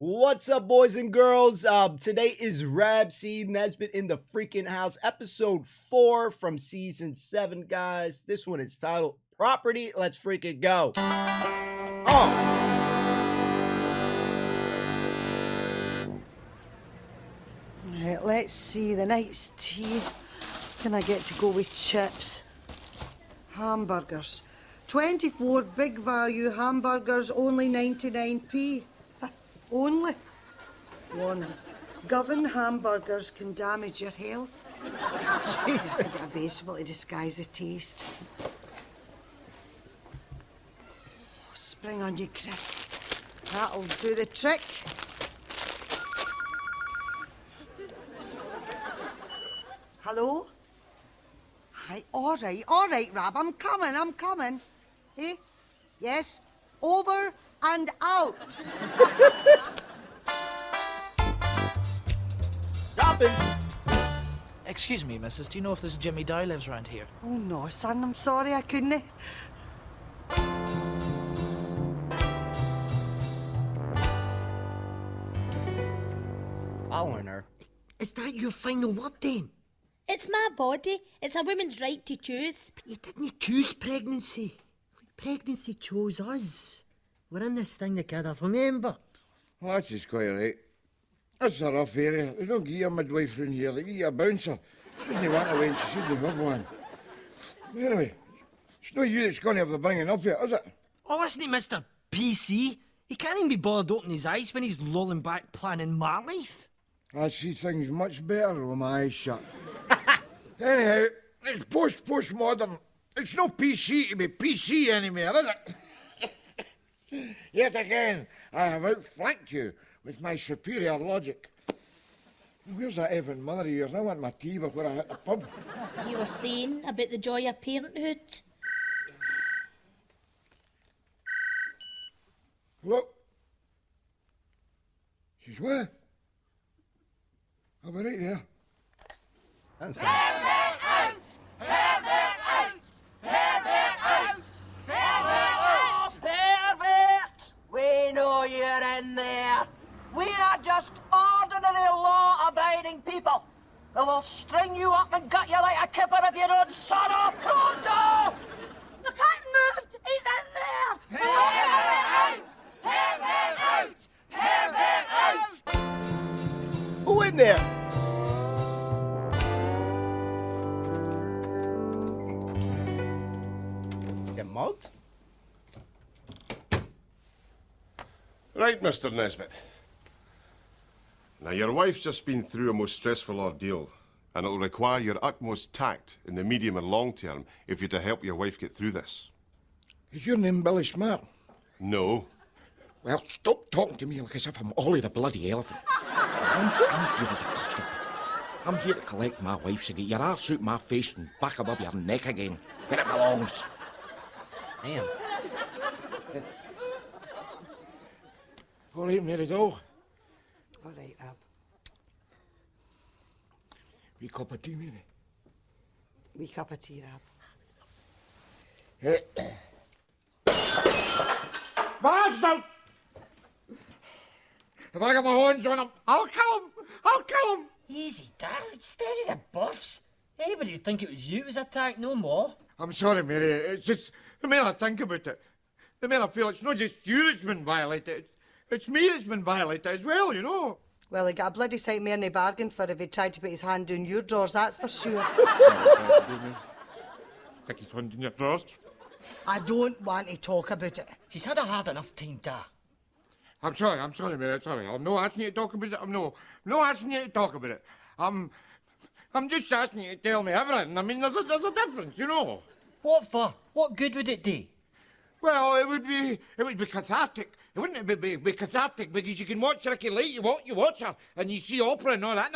What's up, boys and girls? Today is Nesbitt in the freaking house, episode 4 from season 7, guys. This one is titled Property. Let's freaking go. Right, let's see, the night's tea. Can I get to go with chips? Hamburgers. 24 big value hamburgers, only 99p. Only. Warning. Govan hamburgers can damage your health. Jesus. Available to disguise the taste. Spring on you, Chris. That'll do the trick. Hello? Hi, all right, Rab, I'm coming. Eh? Yes, over and out. Dropping. Excuse me, missus, do you know if this Jimmy Dow lives around here? Oh, no, son, I'm sorry, I couldn't. Following her. Is that your final word then? It's my body. It's a woman's right to choose. But you didn't choose pregnancy. Pregnancy chose us. We're in this thing together, remember? Well, that's just quite right. That's a rough area. They don't give you a midwife round here. They give you a bouncer. She doesn't want a wench. She shouldn't have one. Anyway, it's not you that's going to have the bringing up here, is it? Oh, isn't he Mr. PC? He can't even be bothered opening his eyes when he's lolling back planning my life. I see things much better with my eyes shut. Anyhow, it's postmodern. It's no PC to be PC anymore, is it? Yet again, I have outflanked you with my superior logic. Where's that Evan mother of yours? I want my tea before I hit the pub. You were saying about the joy of parenthood. Look. She's where? I'll be right there. That's Pervert! We know you're in there. We are just ordinary law-abiding people who will string you up and gut you like a kipper if you don't shut up pronto! The curtain moved! He's in there! Pervert out! Who in there? Get mugged? Right, Mr. Nesbitt. Now, your wife's just been through a most stressful ordeal, and it'll require your utmost tact in the medium and long term if you're to help your wife get through this. Is your name Billy Smart? No. Well, stop talking to me like as if I'm Ollie the bloody elephant. I'm here as a customer. I'm here to collect my wife, so get your arse out my face and back above your neck again, where it belongs. Damn. All right, Mary doll. All right, Rab. Wee cup of tea, Mary. Wee cup of tea, Rab. Bastard! If I get my hands on him, I'll kill him! I'll kill him! Easy, darling. Steady the buffs. Anybody would think it was you who was attacked, no more. I'm sorry, Mary. It's just the more I think about it, the more I feel it's not just you that's been violated. It's me that's been violated as well, you know. Well, he got a bloody sight more than he bargained for if he tried to put his hand down your drawers, that's for sure. Stick his hand in your drawers. I don't want to talk about it. She's had a hard enough time, Dad. I'm sorry, Mary, sorry. I'm not asking you to talk about it. I'm not asking you to talk about it. I'm just asking you to tell me everything. I mean, there's a difference, you know. What for? What good would it do? Well, it would be cathartic. It wouldn't be cathartic because you can watch Ricky Lake, you watch her, and you see opera and all that. And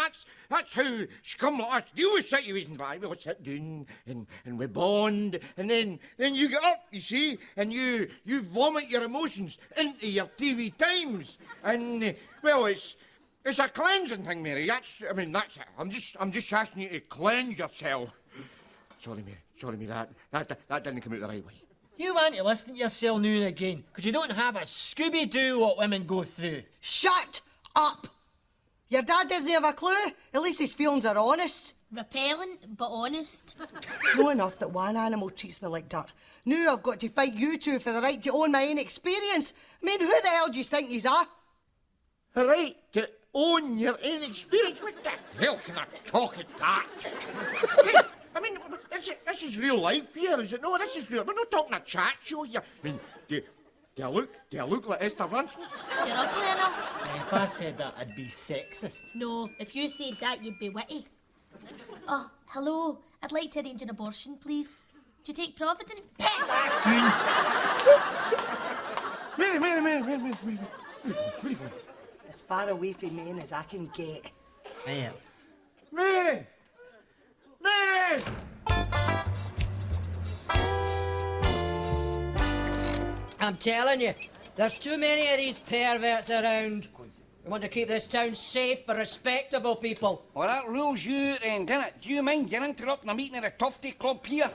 that's how scum like us deal with situations like we sit down and we bond, and then you get up, you see, and you vomit your emotions into your TV times, and well, it's a cleansing thing, Mary. That's it. I'm just asking you to cleanse yourself. Sorry, Mary. That didn't come out the right way. You want to listen to yourself now and again, because you don't have a Scooby-Doo what women go through. Shut up! Your dad doesn't have a clue. At least his feelings are honest. Repellent, but honest. True enough that one animal treats me like dirt. Now I've got to fight you two for the right to own my own experience. I mean, who the hell do you think yous are? The right to own your own experience? What the hell can I talk at that? Hey, I mean, this is real life here, is it? No, this is real. We're not talking a chat show here. I mean, do I look like Esther Ranson? You're ugly enough. If I said that, I'd be sexist. No, if you said that, you'd be witty. Oh, hello. I'd like to arrange an abortion, please. Do you take Provident? Mary. Where are you going? As far away from men as I can get. Man. Mary! I'm telling you, there's too many of these perverts around. We want to keep this town safe for respectable people. Well, that rules you then, doesn't it? Do you mind you're interrupting a meeting at a Tofty club here?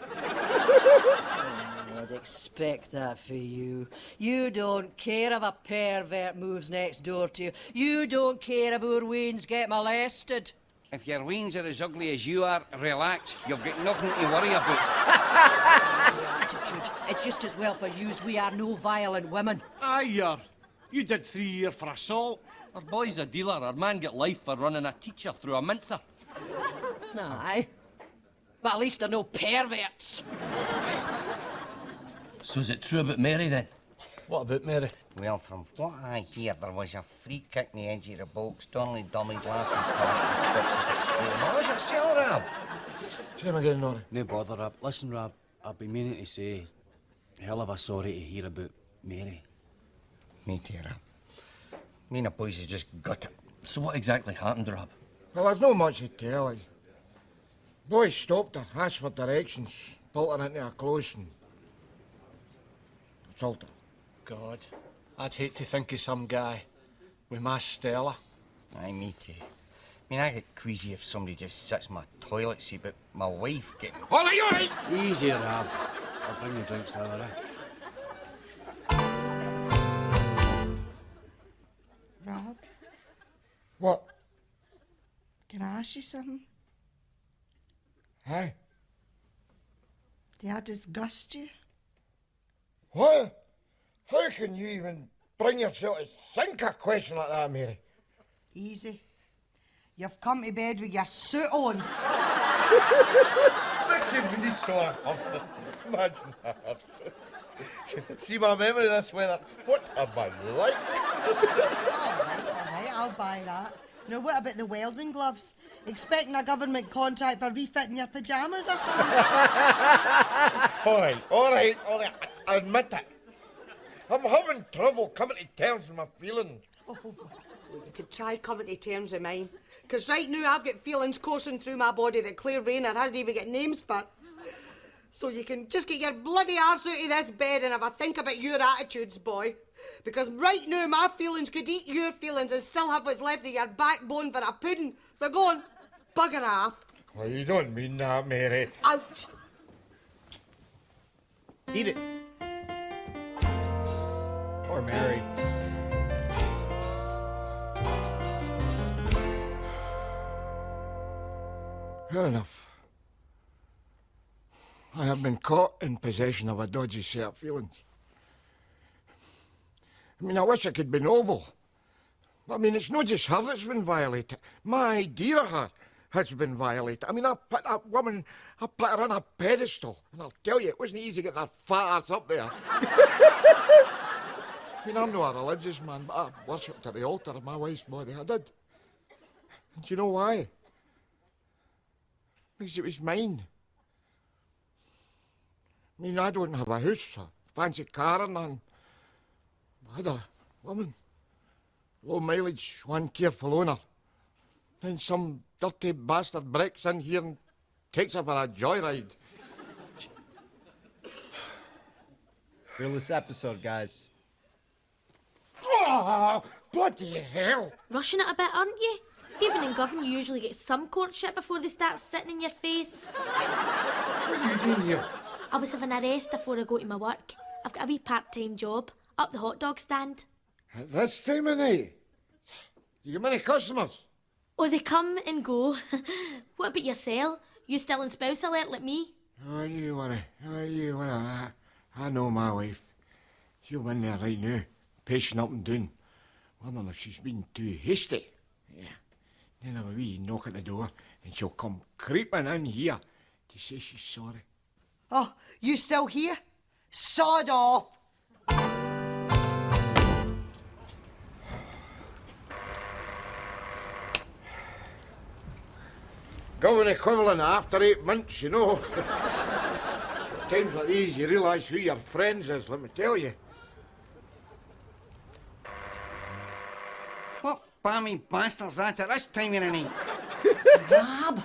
I'd expect that for you. You don't care if a pervert moves next door to you. You don't care if our weans get molested. If your weans are as ugly as you are, relax. You've got nothing to worry about. Attitude. It's just as well for yous we are no violent women. Aye, you did 3 years for assault. Our boy's a dealer. Our man get life for running a teacher through a mincer. Aye. But at least they're no perverts. So is it true about Mary then? What about Mary? Well, from what I hear, there was a free kick in the edge of the box, Donnelly dummy glasses past the stick with it. What was it, so, Rab? Say him again, Nora. No bother, Rab. Listen, Rab, I've been meaning to say, hell of a sorry to hear about Mary. Me too, Rab. Me and the boys has just got it. So what exactly happened, Rab? Well, there's no much to tell. Boys stopped her, asked for directions, pulled her into a close and assaulted her. God, I'd hate to think of some guy with my Stella. Aye, me too. I mean, I get queasy if somebody just sits in my toilet seat, but my wife getting... All right! Easy, Rab. I'll bring you drinks the other day. Rob, What? can I ask you something? Aye? Do I disgust you? What? How can you even bring yourself to think a question like that, Mary? Easy. You've come to bed with your suit on. Making me so uncomfortable. Imagine that. See my memory of this weather. What am I like? All right, I'll buy that. Now, what about the welding gloves? Expecting a government contract for refitting your pyjamas or something? All right. I admit it. I'm having trouble coming to terms with my feelings. Oh, well, you could try coming to terms with mine. Because right now I've got feelings coursing through my body that Claire Rayner hasn't even got names for. So you can just get your bloody arse out of this bed and have a think about your attitudes, boy. Because right now my feelings could eat your feelings and still have what's left of your backbone for a pudding. So go on, bugger off. Well, you don't mean that, Mary. Out. Eat it. Or Mary. Fair enough. I have been caught in possession of a dodgy set of feelings. I mean, I wish I could be noble. I mean, it's not just her that's been violated. My idea of her has been violated. I mean, I put that woman, I put her on a pedestal. And I'll tell you, it wasn't easy getting that fat ass up there. I mean, I'm not a religious man, but I worshipped at the altar of my wife's body. I did. And do you know why? Because it was mine. I mean, I don't have a house, a fancy car or nothing. I had a woman. Low mileage, one careful owner. Then some dirty bastard breaks in here and takes her for a joyride. Realest episode, guys. Oh, bloody hell! Rushing it a bit, aren't you? Even in government, you usually get some courtship before they start sitting in your face. What are you doing here? I was having a rest before I go to my work. I've got a wee part-time job up the hot dog stand. At this time of night? You get many customers? Oh, they come and go. What about yourself? You still in spouse alert like me? Oh, you wanna. I know my wife. She'll in there right now, pacing up and down, wondering if she's been too hasty. Yeah. Then have a wee knock at the door, and she'll come creeping in here to say she's sorry. Oh, you still here? Sod off! Government equivalent after 8 months, you know. Times like these, you realise who your friends is, let me tell you. What balmy bastard's that at this time of the night? Rab, I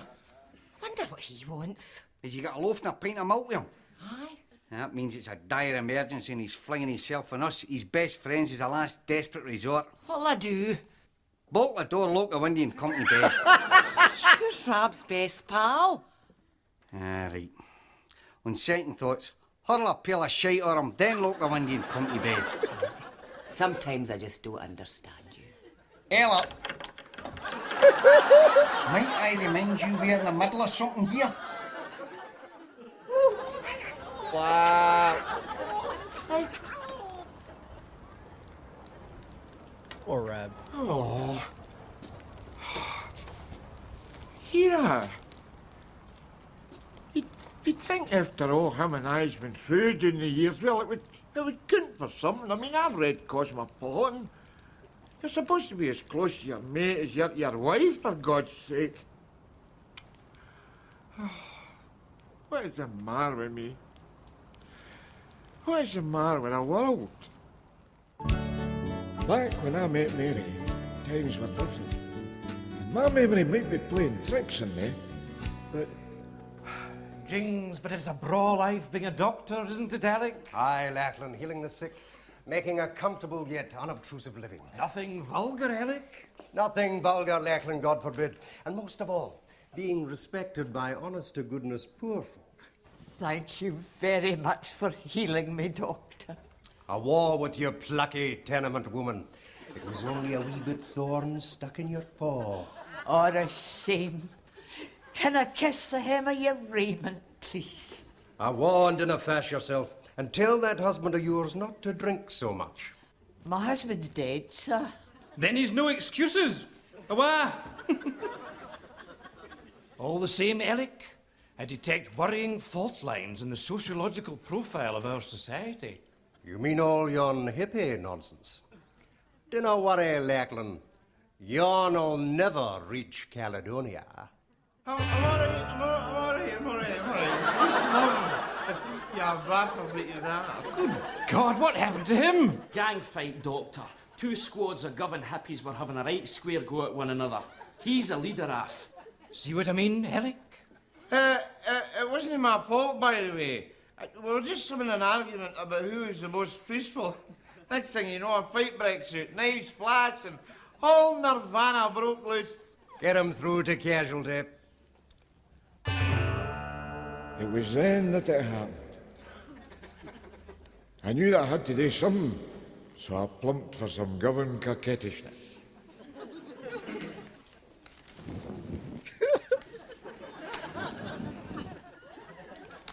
wonder what he wants. Has he got a loaf and a pint of milk with him? Aye. That means it's a dire emergency and he's flinging himself on us, his best friends, as a last desperate resort. What'll I do? Bolt the door, lock the window and come to bed. You're Rab's best pal. Right. On second thoughts, hurl a pail of shite on him, then lock the window and come to bed. Sometimes I just don't understand you. Ella! Might I remind you we're in the middle of something here? Wow. Poor Rab. Oh. Here. You'd think after all him and I's been through during the years, well, it would count for something. I mean, I've read Cosmopolitan. You're supposed to be as close to your mate as you're to your wife, for God's sake. What is the matter with me? What is the matter with the world? Back when I met Mary, times were different. And my memory might be playing tricks on me, but... Jings, but it's a braw life being a doctor, isn't it, Alec? Aye, Lachlan, healing the sick, making a comfortable yet unobtrusive living. Nothing vulgar, Alec? Nothing vulgar, Lachlan, God forbid. And most of all, being respected by honest-to-goodness poor folk. Thank you very much for healing me, Doctor. A war with your plucky tenement woman. It was only a wee bit thorn stuck in your paw. Oh, a shame. Can I kiss the hem of your raiment, please? I warned and fash yourself, and tell that husband of yours not to drink so much. My husband's dead, sir. Then he's no excuses. Away. All the same, Alec, I detect worrying fault lines in the sociological profile of our society. You mean all yon hippie nonsense? Dinna worry, Lachlan. Yon'll never reach Caledonia. I'm all right. Who's love? You bastards that you are. God, what happened to him? Gang fight, Doctor. 2 squads of governed hippies were having a right square go at one another. He's a leader of. See what I mean, Alec? It wasn't my fault, by the way. We were just having an argument about who was the most peaceful. Next thing you know, a fight breaks out, knives flash, and whole nirvana broke loose. Get him through to casualty. It was then that it happened. I knew that I had to do something, so I plumped for some governed coquettishness.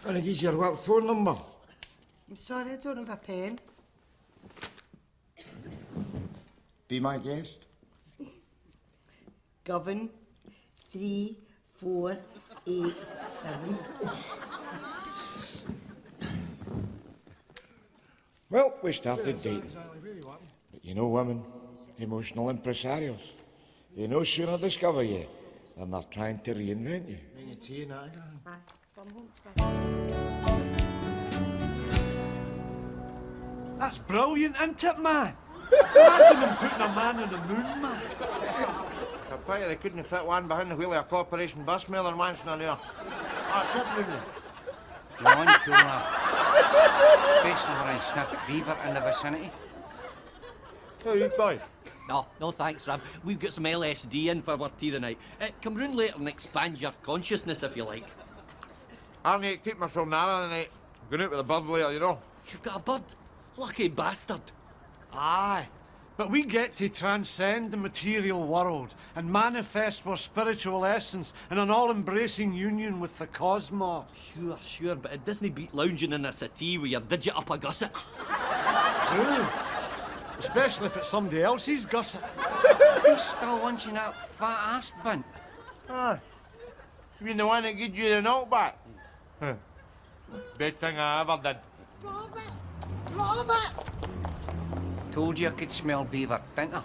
Can I give you your work phone number? I'm sorry, I don't have a pen. Be my guest. Govern 3, 4, 8, 7. Well, we started dating. But you know women, emotional impresarios. They no sooner discover you than they're trying to reinvent you. That's brilliant, isn't it, man? Imagine them putting a man on the moon, man. I bet you they couldn't fit one behind the wheel of a corporation bus more than once in an hour. Ah, stop moving. Go on, Dora. Especially when I sniff beaver in the vicinity. Who are you boys? No thanks, Ram. We've got some LSD in for our tea tonight. Come round later and expand your consciousness if you like. I need to keep myself narrow tonight. I'm going out with a bird later, you know. You've got a bird? Lucky bastard. Aye, but we get to transcend the material world and manifest our spiritual essence in an all-embracing union with the cosmos. Sure, but it doesn't beat lounging in a settee with your digit up a gusset. True. Especially if it's somebody else's gusset. Who's still lunching that fat-ass bint? Ah, you mean the one that gives you the knockback? Huh. Best thing I ever did. Robert! Robert! Told you I could smell beaver, didn't I?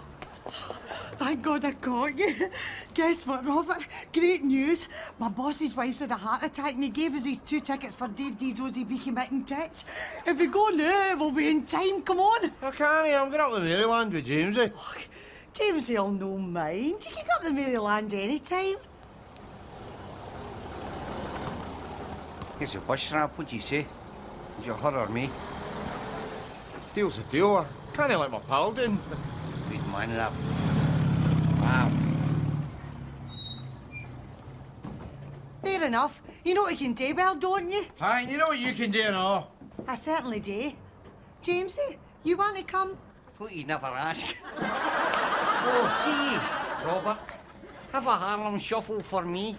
Thank God I caught you. Guess what, Robert? Great news. My boss's wife's had a heart attack and he gave us his 2 tickets for Dave D's Rosie Beaky Mitten Tits. If we go now, we'll be in time. Come on. I can't. I'm going up to Maryland with Jamesy. Oh, Jamesy will no mind. You can go up to Maryland any time. Here's your bush strap, what'd you say? Is you her or me? Deal's a deal. I can't let my pal down. Good man, that. Wow. Fair enough. You know what you can do, well, don't you? Aye, you know what you can do and all. I certainly do. Jamesy, you want to come? Thought you'd never ask. Oh, see, Robert, have a Harlem shuffle for me.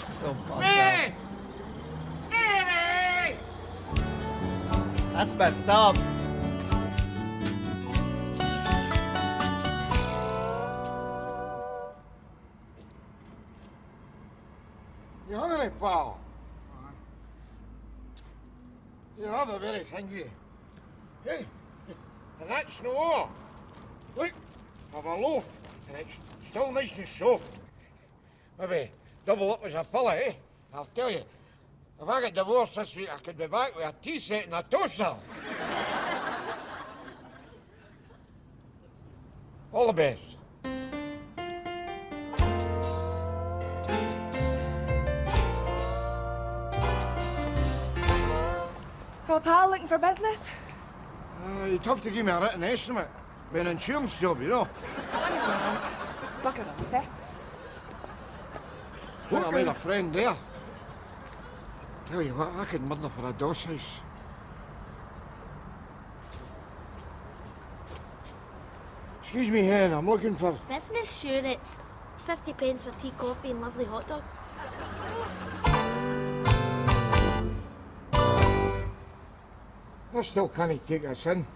So fucked Mary! up. Mary! That's messed up. You hungry, pal? You have a very hungry. Hey, and that's no more. Look, I've a loaf, and it's still nice and soft. Maybe double up as a pillow, eh? I'll tell you, if I get divorced this week, I could be back with a tea set and a toaster. All the best. Well, pal, looking for business? You'd have to give me a written estimate. Be an insurance job, you know. Look it off, eh? Well, I made a friend there. Tell you what, I could murder for a doss house. Excuse me, Hen, I'm looking for... Business, sure, it's 50 pence for tea, coffee and lovely hot dogs. I still can't take us in.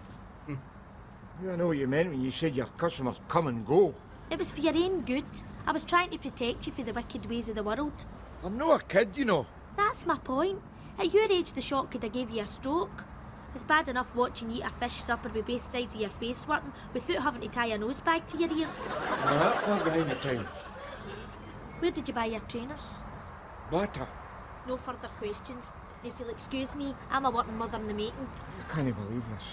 Yeah, I know what you meant when you said your customers come and go. It was for your own good. I was trying to protect you from the wicked ways of the world. I'm not a kid, you know. That's my point. At your age, the shock could have gave you a stroke. It's bad enough watching you eat a fish supper with both sides of your face swirling without having to tie a nose bag to your ears. Now, that far behind the times. Where did you buy your trainers? Butter. No further questions. If you'll excuse me, I'm a working mother in the making. I can't believe this.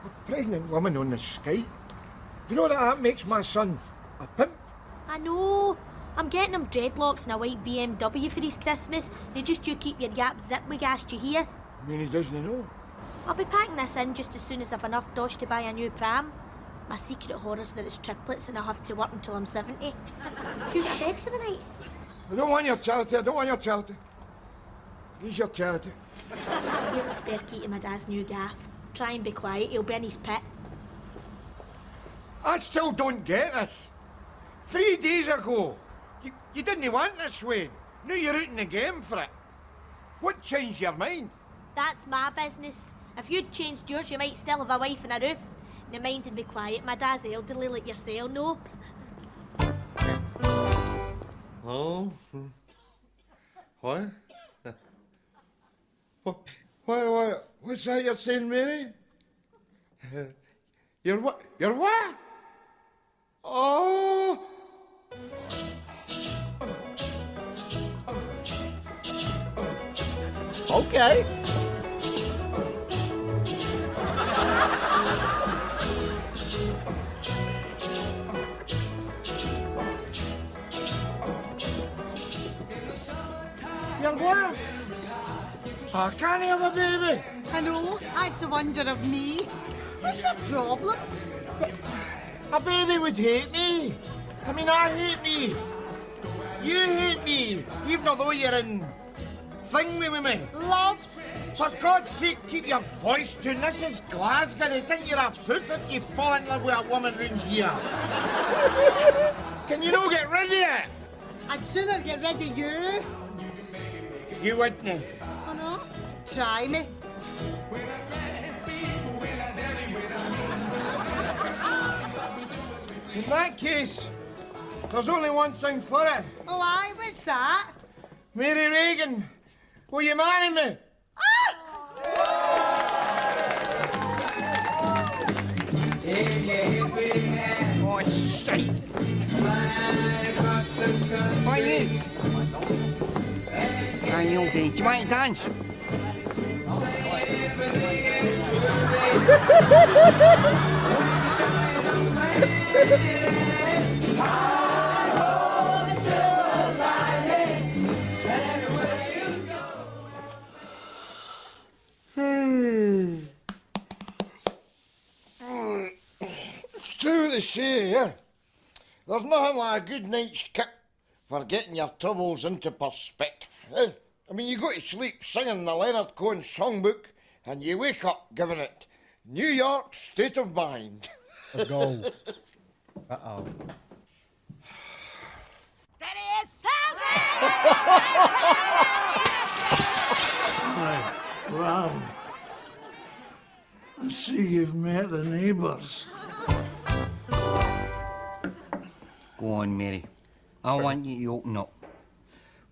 A pregnant woman on the sky. You know that makes my son a pimp? I know. I'm getting him dreadlocks and a white BMW for his Christmas. Now just you keep your gap zip with gas, do you hear? I mean, he doesn't know. I'll be packing this in just as soon as I've enough dosh to buy a new pram. My secret horror's that it's triplets and I'll have to work until I'm 70. Who got bed for the night? I don't want your charity, I don't want your charity. Here's your charity. Here's a spare key to my dad's new gaff. Try and be quiet, he'll be in his pit. I still don't get this. 3 days ago, you didn't want this way. Now you're out in the game for it. What changed your mind? That's my business. If you'd changed yours, you might still have a wife and a roof. Now mind and be quiet, my dad's elderly like yourself, no? Oh? What? What's that you're saying, Mary? You're what? You're what? Oh! Okay. You're what? I can't have a baby. I know, that's the wonder of me. What's your problem? A baby would hate me. I mean, I hate me. You hate me, even although you're in thing with me. Love, For God's sake, keep your voice down. This is Glasgow. They think you're a poop if you fall in love with a woman round here. Can you not get rid of it? I'd sooner get rid of you. You wouldn't. Oh no? Try me. In that case, there's only one thing for it. Oh, aye, what's that? Mary Reagan, will you marry me? Oh, shite. Why you? You'll do. Do you want to dance? It's true what they say, yeah? There's nothing like a good night's kick for getting your troubles into perspective. Eh? I mean, you go to sleep singing the Leonard Cohen songbook and you wake up giving it New York State of Mind. A go. Uh-oh. There he is! Rob, I see you've met the neighbours. Go on, Mary. I want you to open up.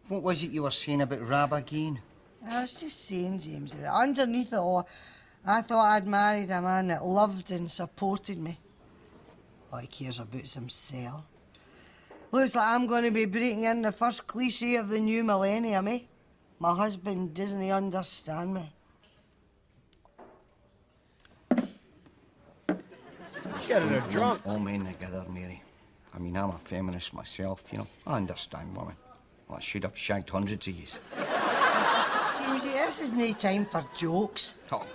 What was it you were saying about Rab again? I was just saying, James, that underneath it all, I thought I'd married a man that loved and supported me. All he cares about's himself. Looks like I'm going to be breaking in the first cliche of the new millennium, eh? My husband doesn't understand me. Getting her drunk. All men together, Mary. I mean, I'm a feminist myself, you know. I understand women. Well, I should have shagged hundreds of yous. Jamesy, this is no time for jokes. Oh,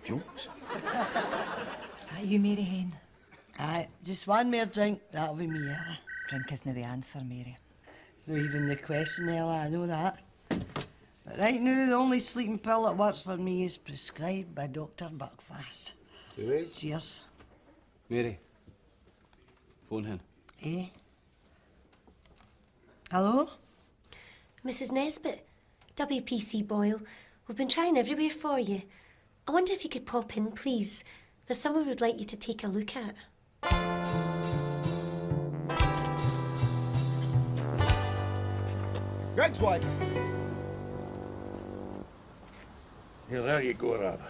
jokes? Is that you, Mary Hen? Aye, just one more drink, that'll be me, aye. Drink isn't the answer, Mary. It's not even the question, Ella, I know that. But right now, the only sleeping pill that works for me is prescribed by Dr. Buckfast. Cheers. Mary. Phone him. Eh? Hello? Mrs. Nesbitt, WPC Boyle. We've been trying everywhere for you. I wonder if you could pop in, please. There's someone we'd like you to take a look at. Greg's wife. Here, there you go, Rob.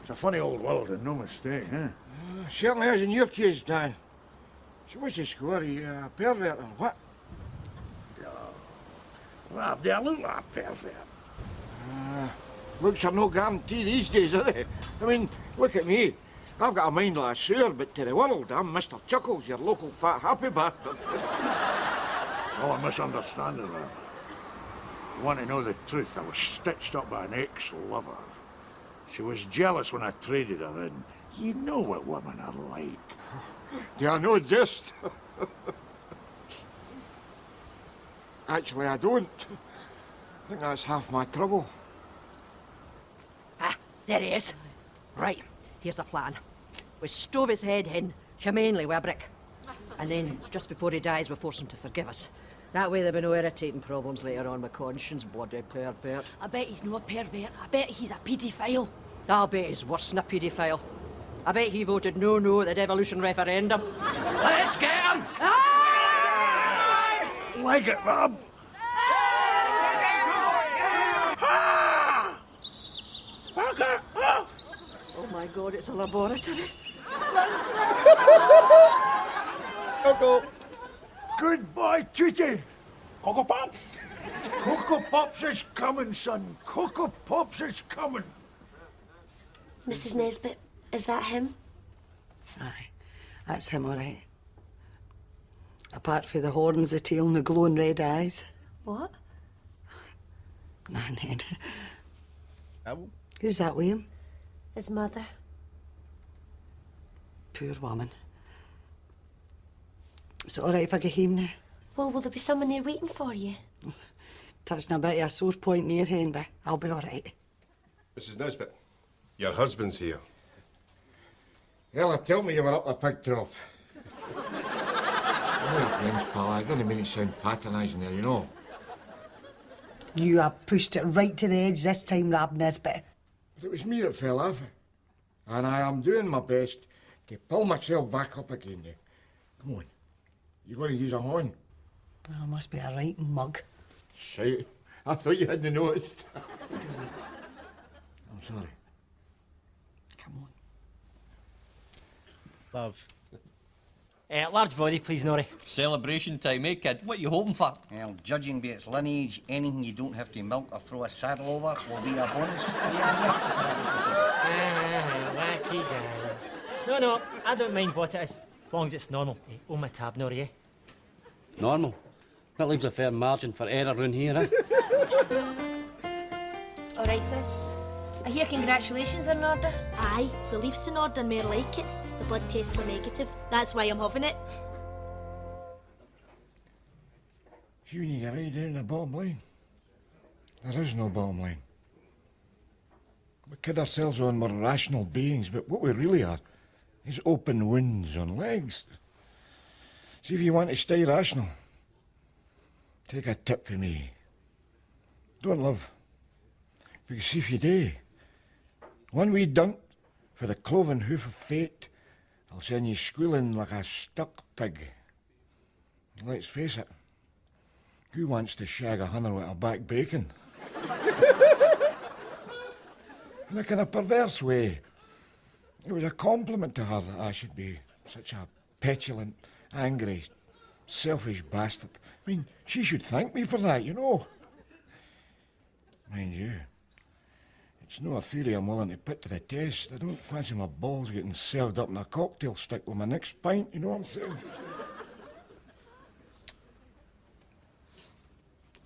It's a funny old world and no mistake, huh? Certainly is in your case, Dan. So what's the score? Are you a pervert or what? Rob, do I look like a pervert? Looks are no guarantee these days, are they? I mean, look at me. I've got a mind like a sewer, but to the world, I'm Mr. Chuckles, your local fat happy bastard. Oh, a misunderstanding, Rob. You want to know the truth? I was stitched up by an ex-lover. She was jealous when I traded her in. You know what women are like. Do I know just? Actually, I don't. I think that's half my trouble. Ah, there he is. Right, here's the plan. We stove his head in, humanely with a brick. And then, just before he dies, we force him to forgive us. That way there'll be no irritating problems later on with conscience, bloody pervert. I bet he's no pervert. I bet he's a paedophile. I'll bet he's worse than a paedophile. I bet he voted no at the devolution referendum. Let's get him! Like it, Rob. Oh my God, it's a laboratory. Coco. Good boy, Tweety. Cocoa Pops. Cocoa Pops is coming, son. Cocoa Pops is coming. Mrs. Nesbitt, is that him? Aye, that's him, all right. Apart from the horns, the tail, and the glowing red eyes. What? Nah, Ned. Who's that, William? His mother. Poor woman. Is it all right if I get home now? Well, will there be someone there waiting for you? Touching a bit of a sore point near Hen, but I'll be all right. Mrs. Nesbitt, your husband's here. Ella, tell me you were up a pig trough. Oh, James, pal, I didn't mean to sound patronising there, you know. You have pushed it right to the edge this time, Rab Nesbitt. But it was me that fell off it. And I am doing my best to pull myself back up again now. Come on. You're going to use a horn. Oh, must be a right mug. Shite. I thought you hadn't noticed. I'm sorry. Come on. Love. Large body, please, Norrie. Celebration time, eh, kid? What you hoping for? Well, judging by its lineage, anything you don't have to milk or throw a saddle over will be a bonus. Wacky guys. No, I don't mind what it is, as long as it's normal. Oh, my tab, Norrie, eh? Normal? That leaves a fair margin for error round here, eh? All right, sis. I hear congratulations are in order. Aye, the leaf's in order and more like it. The blood tests were negative. That's why I'm having it. You when you get right down to the bottom line, there is no bottom line. We kid ourselves on we're rational beings, but what we really are is open wounds on legs. See, if you want to stay rational, take a tip from me. Don't love. Because see, if you do, one wee dunk for the cloven hoof of fate, I'll send you squealing like a stuck pig. Let's face it, who wants to shag a hunter with a back bacon? In a kind of perverse way, it was a compliment to her that I should be such a petulant, angry, selfish bastard. I mean, she should thank me for that, you know. Mind you, it's no a theory I'm willing to put to the test. I don't fancy my balls getting served up in a cocktail stick with my next pint, you know what I'm saying?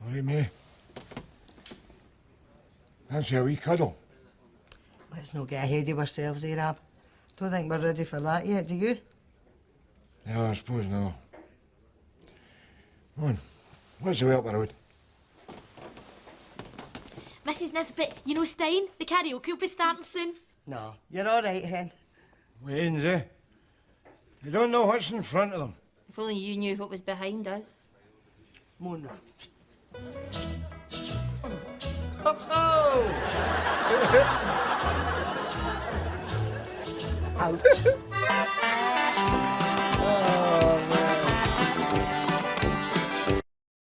All right, May. Fancy a wee cuddle? Let's not get ahead of ourselves here, Ab. Don't think we're ready for that yet, do you? Yeah, I suppose no. Come on, let's go up the road. Mrs. Nesbitt, you know Stein? The karaoke will be starting soon. No, you're all right, hen. Wayne's, eh? You don't know what's in front of them. If only you knew what was behind us. Mona. Out.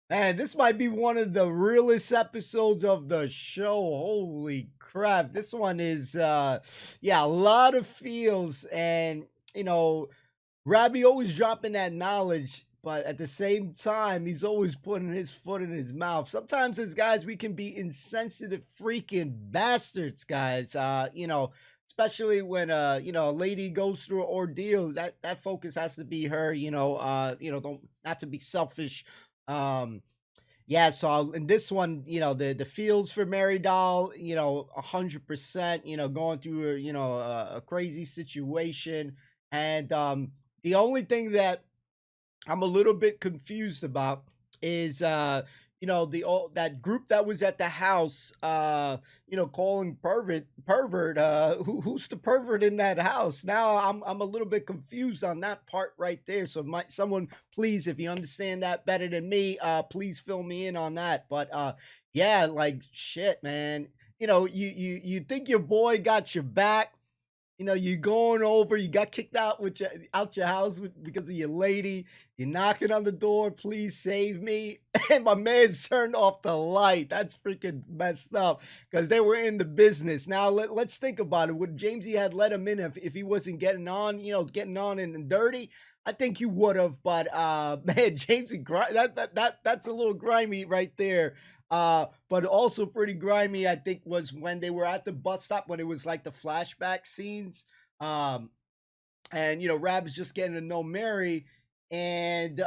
Man, this might be one of the realest episodes of the show. Holy crap. This one is, a lot of feels. And, Robbie always dropping that knowledge, but at the same time, he's always putting his foot in his mouth. Sometimes as guys, we can be insensitive freaking bastards, guys. Especially when, a lady goes through an ordeal, that focus has to be her, not to be selfish. So in this one, the feels for Mary Doll, 100%, going through a crazy situation. And the only thing that I'm a little bit confused about is that group that was at the house, calling pervert. Who's the pervert in that house? Now I'm a little bit confused on that part right there. So someone please, if you understand that better than me, please fill me in on that. But like shit, man. You think your boy got your back. You're going over, you got kicked out out your house because of your lady. You're knocking on the door, please save me. And my man's turned off the light. That's freaking messed up because they were in the business. Now, let's think about it. Would Jamesy had let him in if he wasn't getting on and dirty? I think he would have, but man, Jamesy, that's a little grimy right there. But also pretty grimy, I think, was when they were at the bus stop when it was like the flashback scenes. And Rab's just getting to know Mary, and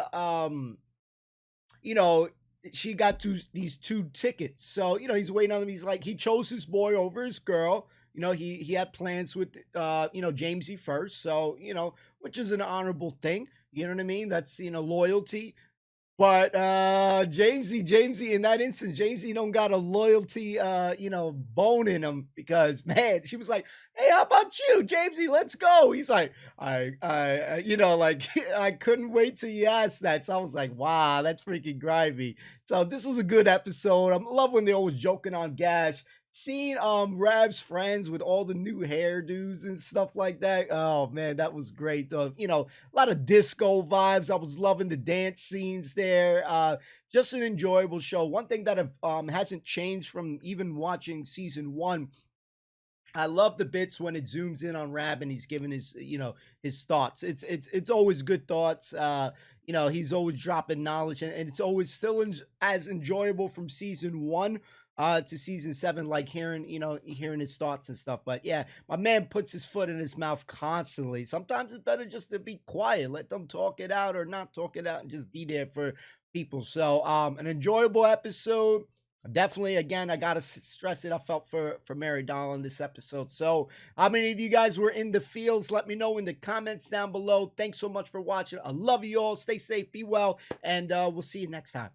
she got these two tickets. So, he's waiting on them. He's like, he chose his boy over his girl. He had plans with Jamesy first. So, which is an honorable thing. You know what I mean? That's loyalty. But Jamesy, in that instance, Jamesy don't got a loyalty bone in him because man, she was like, "Hey, how about you, Jamesy? Let's go." He's like, like I couldn't wait till you asked that. So I was like, wow, that's freaking grimy. So this was a good episode. I love when they're always joking on Gash. Seeing Rab's friends with all the new hairdos and stuff like that. Oh man, that was great. A lot of disco vibes. I was loving the dance scenes there. Just an enjoyable show. One thing that hasn't changed from even watching season one. I love the bits when it zooms in on Rab and he's giving his thoughts. It's always good thoughts. He's always dropping knowledge, and it's always still as enjoyable from season one to season seven, like hearing his thoughts and stuff. But yeah, my man puts his foot in his mouth constantly. Sometimes it's better just to be quiet, let them talk it out or not talk it out, and just be there for people. So an enjoyable episode. Definitely, again, I gotta stress it. I felt for Mary Dahl in this episode. So, how many of you guys were in the fields? Let me know in the comments down below. Thanks so much for watching. I love you all. Stay safe, be well, and we'll see you next time.